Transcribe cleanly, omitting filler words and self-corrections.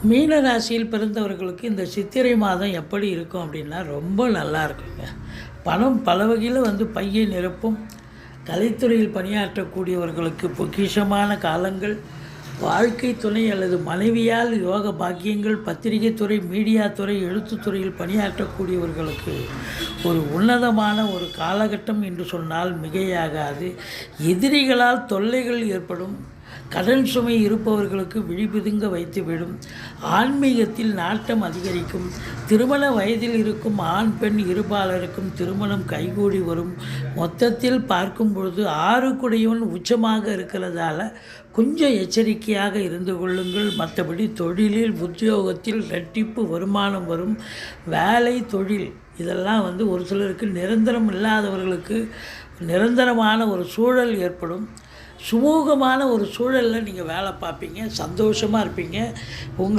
மீன ராசியில் பிறந்தவர்களுக்கு இந்த சித்திரை மாதம் எப்படி இருக்கும் அப்படின்னா ரொம்ப நல்லா இருக்குங்க. பணம் பல வகையில் பையை நிரப்பும். கலைத்துறையில் பணியாற்றக்கூடியவர்களுக்கு பொக்கிஷமான காலங்கள். வாழ்க்கை துணை அல்லது மனைவியால் யோக பாக்கியங்கள். பத்திரிகை துறை, மீடியா துறை, எழுத்துத்துறையில் பணியாற்றக்கூடியவர்களுக்கு ஒரு உன்னதமான ஒரு காலகட்டம் என்று சொன்னால் மிகையாகாது. எதிரிகளால் தொல்லைகள் ஏற்படும். கடன் சுமை இருப்பவர்களுக்கு விழிபிதுங்க வைத்துவிடும். ஆன்மீகத்தில் நாட்டம் அதிகரிக்கும். திருமண வயதில் இருக்கும் ஆண் பெண் இருபாலருக்கும் திருமணம் கைகூடி வரும். மொத்தத்தில் பார்க்கும் பொழுது 6 குடையவன் உச்சமாக இருக்கிறதால கொஞ்சம் எச்சரிக்கையாக இருந்து கொள்ளுங்கள். மற்றபடி தொழிலில் உத்தியோகத்தில் இரட்டிப்பு வருமானம் வரும். வேலை தொழில் இதெல்லாம் ஒரு சிலருக்கு நிரந்தரம் இல்லாதவர்களுக்கு நிரந்தரமான ஒரு சூழல் ஏற்படும். சுமூகமான ஒரு சூழலில் நீங்கள் வேலை பார்ப்பீங்க, சந்தோஷமாக இருப்பீங்க. உங்கள்